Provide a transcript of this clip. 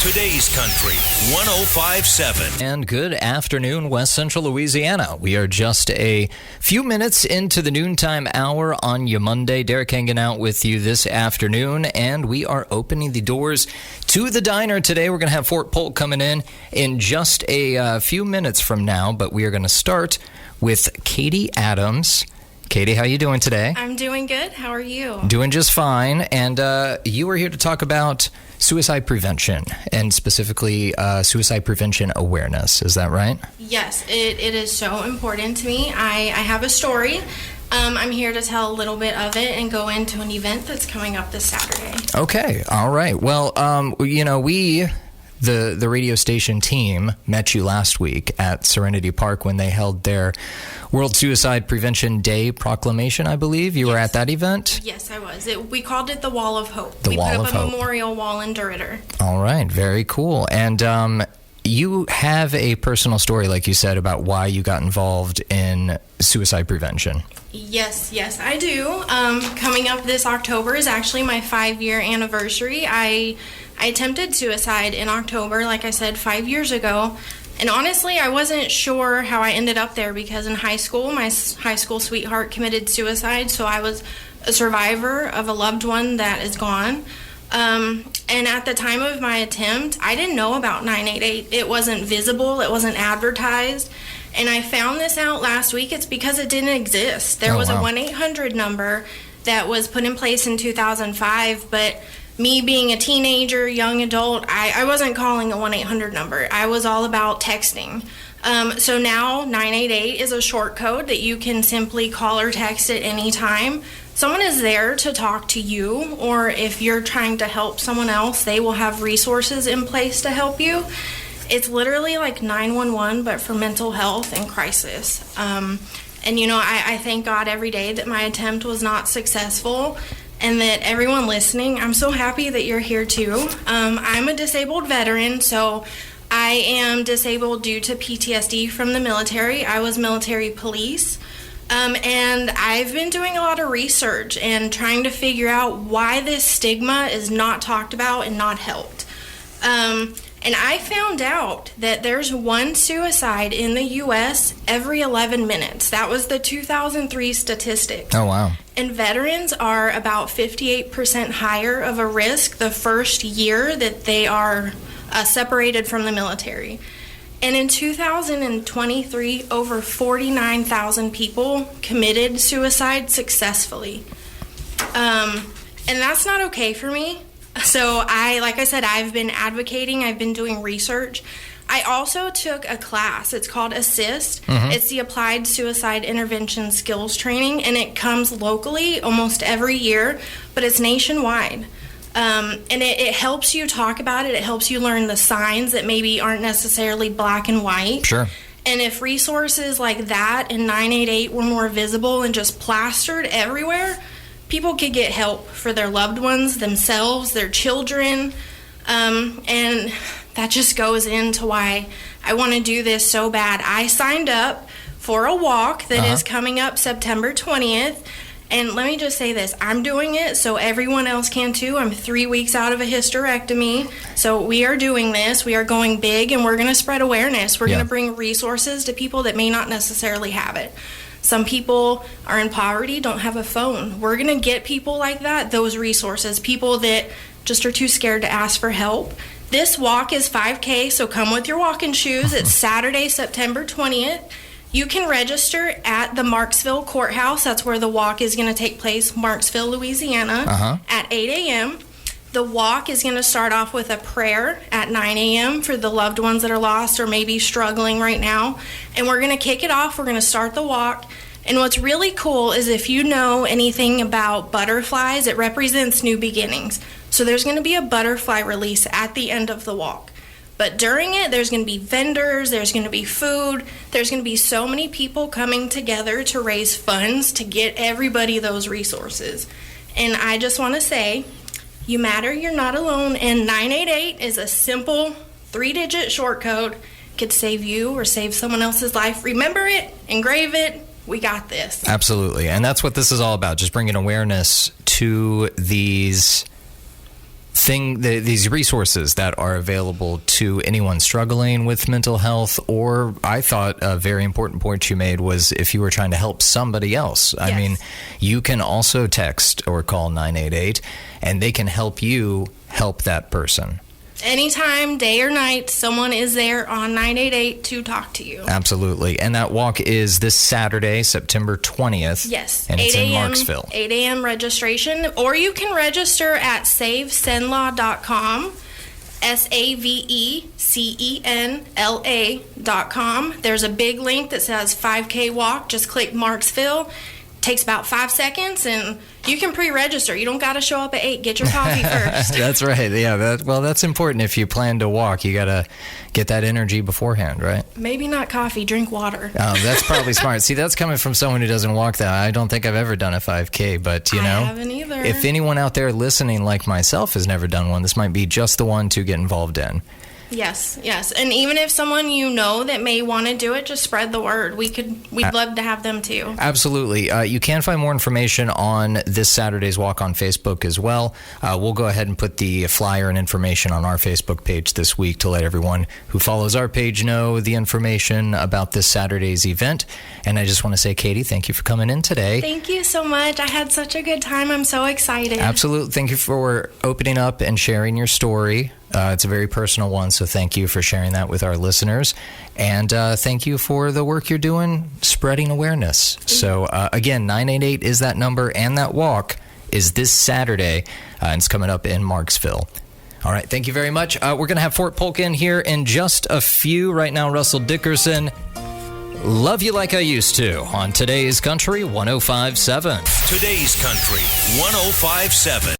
Today's Country 105.7. And good afternoon, West Central Louisiana. We are just a few minutes into the noontime hour on your Monday. Derek hanging out with you this afternoon, and we are opening the doors to the diner today. We're going to have Fort Polk coming in just a few minutes from now, but we are going to start with Kati Adams. Kati, how you doing today? I'm doing good. How are you? Doing just fine. And you are here to talk about suicide prevention, and specifically suicide prevention awareness. Is that right? Yes, it is so important to me. I have a story. I'm here to tell a little bit of it and go into an event that's coming up this Saturday. Okay. All right. Well, we... The radio station team met you last week at Serenity Park when they held their World Suicide Prevention Day proclamation, I believe. You were at that event? Yes, I was. We called it the Wall of Hope. We put up a memorial wall in deridder. All right. Very cool. And you have a personal story, like you said, about why you got involved in suicide prevention. Yes, I do. Coming up this October is actually my 5-year anniversary. I attempted suicide in October, like I said, 5 years ago. And honestly, I wasn't sure how I ended up there because in high school, my high school sweetheart committed suicide. So I was a survivor of a loved one that is gone. And at the time of my attempt, I didn't know about 988. It wasn't visible. It wasn't advertised. And I found this out last week. It's because it didn't exist. There was a 1-800 number that was put in place in 2005, but me being a teenager, young adult, I wasn't calling a 1-800 number. I was all about texting. So now 988 is a short code that you can simply call or text at any time. Someone is there to talk to you, or if you're trying to help someone else, they will have resources in place to help you. It's literally like 911, but for mental health and crisis. And, I thank God every day that my attempt was not successful. And that everyone listening, I'm so happy that you're here too. I'm a disabled veteran, so I am disabled due to PTSD from the military. I was military police. And I've been doing a lot of research and trying to figure out why this stigma is not talked about and not helped. And I found out that there's one suicide in the U.S. every 11 minutes. That was the 2003 statistic. Oh, wow. And veterans are about 58% higher of a risk the first year that they are separated from the military. And in 2023, over 49,000 people committed suicide successfully. And that's not okay for me. So like I said, I've been advocating, I've been doing research. I also took a class. It's called ASSIST. Mm-hmm. It's the Applied Suicide Intervention Skills Training, and it comes locally almost every year, but it's nationwide. And it helps you talk about it. It helps you learn the signs that maybe aren't necessarily black and white. Sure. And if resources like that and 988 were more visible and just plastered everywhere, people could get help for their loved ones, themselves, their children. And that just goes into why I want to do this so bad. I signed up for a walk that is coming up September 20th. And let me just say this. I'm doing it so everyone else can too. I'm 3 weeks out of a hysterectomy. So we are doing this. We are going big, and we're going to spread awareness. We're going to bring resources to people that may not necessarily have it. Some people are in poverty, don't have a phone. We're going to get people like that, those resources, people that just are too scared to ask for help. This walk is 5K, so come with your walking shoes. It's Saturday, September 20th. You can register at the Marksville Courthouse. That's where the walk is going to take place, Marksville, Louisiana, at 8 a.m. The walk is going to start off with a prayer at 9 a.m. for the loved ones that are lost or maybe struggling right now. And we're going to kick it off. We're going to start the walk. And what's really cool is if you know anything about butterflies, it represents new beginnings. So there's going to be a butterfly release at the end of the walk. But during it, there's going to be vendors, there's going to be food, there's going to be so many people coming together to raise funds to get everybody those resources. And I just want to say, you matter, you're not alone, and 988 is a simple 3-digit short code. It could save you or save someone else's life. Remember it, engrave it, we got this. Absolutely, and that's what this is all about, just bringing awareness to these these resources that are available to anyone struggling with mental health, or I thought a very important point you made was if you were trying to help somebody else. I mean, you can also text or call 988 and they can help you help that person. Anytime, day or night, someone is there on 988 to talk to you. Absolutely. And that walk is this Saturday, September 20th. Yes. And it's in Marksville. 8 a.m. registration. Or you can register at savecenla.com, SAVECENLA.com. There's a big link that says 5K walk. Just click Marksville. Takes about 5 seconds, and you can pre-register. You don't got to show up at 8. Get your coffee first. That's right. Yeah. That's important. If you plan to walk, you got to get that energy beforehand, right? Maybe not coffee. Drink water. Oh, that's probably smart. See, that's coming from someone who doesn't walk that. I don't think I've ever done a 5K, but I haven't either. If anyone out there listening like myself has never done one, this might be just the one to get involved in. Yes. And even if someone you know that may want to do it, just spread the word. We'd love to have them too. Absolutely. You can find more information on this Saturday's walk on Facebook as well. We'll go ahead and put the flyer and information on our Facebook page this week to let everyone who follows our page know the information about this Saturday's event. And I just want to say, Katie, thank you for coming in today. Thank you so much. I had such a good time. I'm so excited. Absolutely. Thank you for opening up and sharing your story. It's a very personal one, so thank you for sharing that with our listeners. And thank you for the work you're doing, spreading awareness. So, again, 988 is that number, and that walk is this Saturday, and it's coming up in Marksville. All right, thank you very much. We're going to have Fort Polk in here in just a few. Right now, Russell Dickerson, Love You Like I Used To, on Today's Country 105.7. Today's Country 105.7.